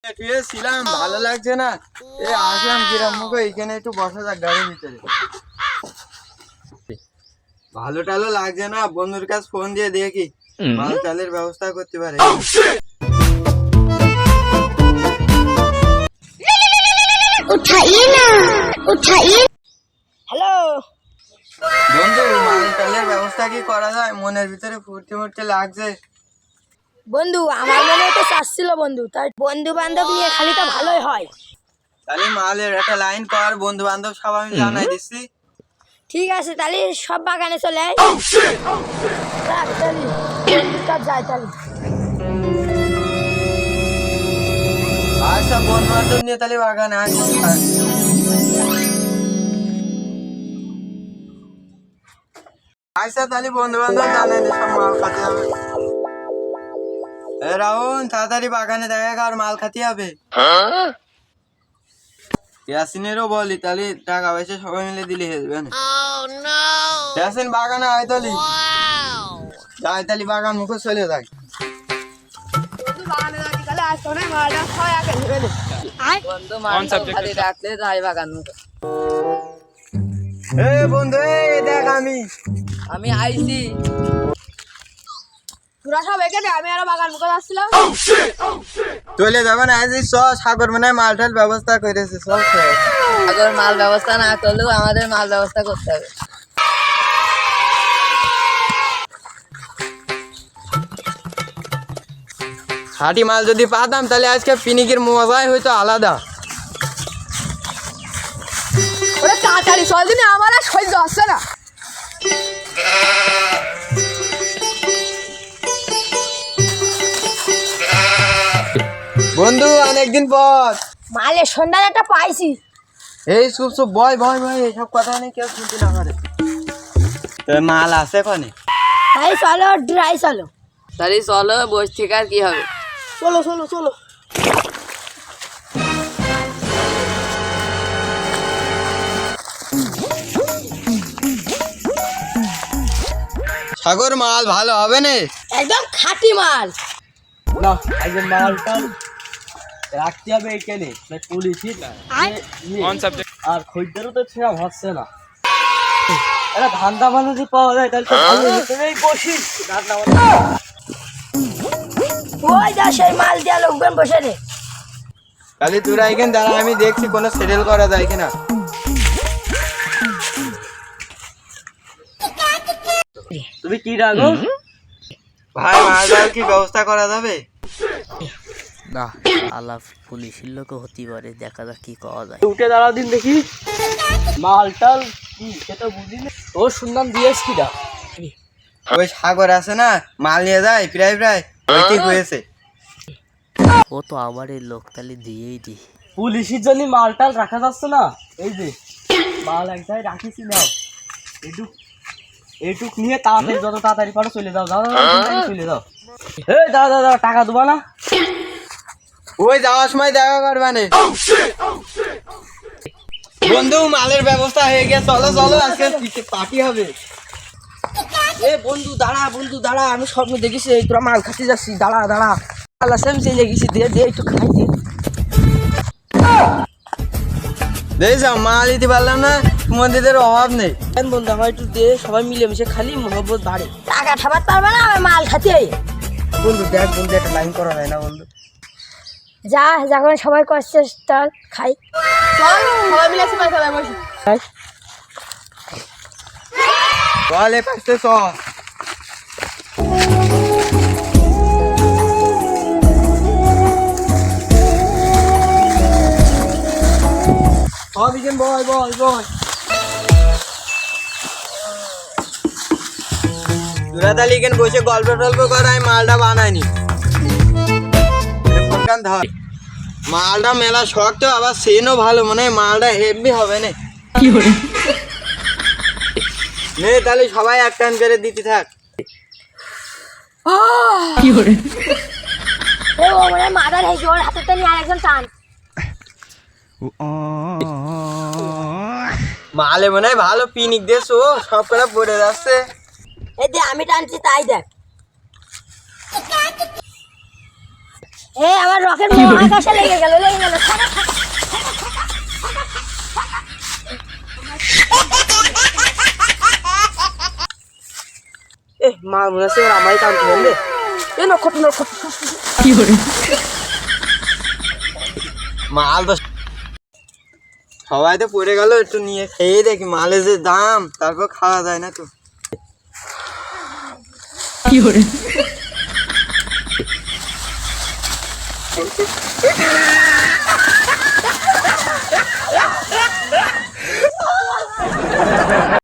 ছিলাম ভালো লাগছে না, আসলাম কিরম মুখে এখানে একটু বসা যাক গাড়ির ভিতরে। ভালো টালো লাগছে না, বন্ধুর কাছে ফোন দিয়ে দেখি মাল টালের ব্যবস্থা করতে পারে। হ্যালো বন্ধু, মাল টালের ব্যবস্থা কি করা যায়? মনের ভিতরে ফুর্তি ফুর্তি লাগছে। বন্ধু, আমার মনে তো চাচ্ছিল বন্ধু, তাই বন্ধু বান্ধব নিয়ে খালি তো ভালোই হয়। তাহলে মালের একটা লাইন কর, বন্ধু বান্ধব সব আমি জানাই দিচ্ছি। ঠিক আছে, তাহলে সব বাগানে চলে আয়। রাখ, তাহলে বন্ধুর কাছে যাই তাহলে। আচ্ছা, বন্ধু বান্ধব নিয়ে তাহলে বাগানে আসি। আচ্ছা, তাহলে বন্ধু বান্ধব জানাই দিই, সব মাল খাতে হবে। রাহুল, তাড়াতাড়ি বাগানে দেখা কর, মাল খাতে হবে। ইয়াসিনেরও বলি, তাহলে টাকা পয়সা সবাই মিলে দিলে হয়ে যাবে না। ইয়াসিন, বাগানে আয় তাহলে। যাই তাহলে, বাগান মুখে চলে যাই। বন্ধু, দেখ আমি আইছি। তোরা সব এখানে, আমি আরো বাগান মুখে যাচ্ছিলাম। চলে যাবে না, আজ সাগর মানে মাল টাল ব্যবস্থা করেছে সব। সাগর মাল ব্যবস্থা না করলেও আমাদের মাল ব্যবস্থা করতে হবে। হাটি মাল যদি পাতাম তাহলে আজকে পিনিকের মজাই হয়তো আলাদা। ওরা তাড়াতাড়ি চল দিনে, আমার আর সহ্য হচ্ছে না। বন্ধু, অনেকদিন পর। মালের সন্ধান একটা পাইছি। এই চুপ চুপ, ভয় ভয় ভয়, এইসব কথা নেই, কেউ শুনতে না পারে। মাল আছে কনে? তাই চলো, ড্রাই চলো। তাহলে চলো, বস থেকে আর কি হবে। চলো চলো চলো। সাগর, মাল ভালো হবে না? একদম খাঁটি মাল। না, আজ মালটা রাখতে হবে এখানে, পুলিশই আর খরিদ্দারও তো সেরকম হচ্ছে না। এটা ধান্দা ভালো যে পাওয়া যায় তাহলে তো ভালো হতো। এই বসি ধান্দা ওই যা সেই মাল দেওয়া লোকজন বসে রে। তাহলে তোরা এখানে দাঁড়া, আমি দেখছি কোনো সেটেল করা যায় কিনা। তুমি কি রাখো ভাই, মাল টাল কি ব্যবস্থা করা যাবে? না, আলাপ পুলিশের লোকও হতে পারে, দেখা যাক কি করা যায়। উঠে দাঁড়া দিন দেখি। মালটাল কি সেটা বুঝি না। ও শুনলাম দিয়েছ কিনা। ওই সাগর আছে না, মাল নিয়ে যায় প্রায় প্রায়, ওই ঠিক হয়েছে। ও তো আমার এই লোক, তাহলে দিয়েই দি। পুলিশের জন্য মালটাল রাখা যাচ্ছে না। এই যে মাল এক জায়গায় রাখিছি, নাও এইটুক নিয়ে তাড়াতাড়ি, যত তাড়াতাড়ি পারো চলে যাও। যাও চলে যাও। এই দাদা দাদা, টাকা দেবো না? ওই যাওয়ার সময় দেখা করবা না। বন্ধু, মালের ব্যবস্থা হয়ে গেছে, চলো চলো, আজকে পার্টি হবে। এ বন্ধু দাঁড়া, বন্ধু দাঁড়া, আমি স্বপ্ন দেখেছি তোরা মাল খাতে যাচ্ছি। দাঁড়া দাঁড়া, আল্লাহ আমি চলে গেছি। দে দে একটু খাই দে। দেখছ, মাল দিতে পারলাম না, মন্দিরের অভাব নেই। বন্ধু আমার একটু দে, সবাই মিলেমিশে খালি মহব্বত বাড়ে। টাকা ঠাবার পারবে না, আমি মাল খাতে। বন্ধু দেখ, বন্ধু একটা লাইন করা যায় না বন্ধু? যা, যখন সবাই করছে চল খাই। চল সবাই মিলে একসাথে খাই বসি। চল, এ পাশে চল। সব ইকেন বয় বয় বয়। তোরা তাহলে এখানে বসে গল্প টল্প কর, আমি মালটা বানাইনি। ফোনখান ধর। মালটা মেলা শখ তো, আবার সেনও ভালো, মনে হয় মালটা হেভি হবে না। নে তাহলে সবাই এক টান করে দিতে থাক। ও মানে মাদার হেসে ওর হাতে নিয়ে আরেকজন টান। মালে মনে হয় ভালো পিনিক দিয়েছো, সব করে পড়ে যাচ্ছে। এই যে আমি টানছি তাই দেখ। আমার রকেট মহাকাশে লেগে গেল মাল মনে হচ্ছে এবার আমারই কাম করবে এ নক্ষত্র নক্ষত্র মাল তো সবাই তো পড়ে গেল, একটু নিয়ে খেয়ে দেখি মালের যে দাম, তারপর খাওয়া যায় না তো।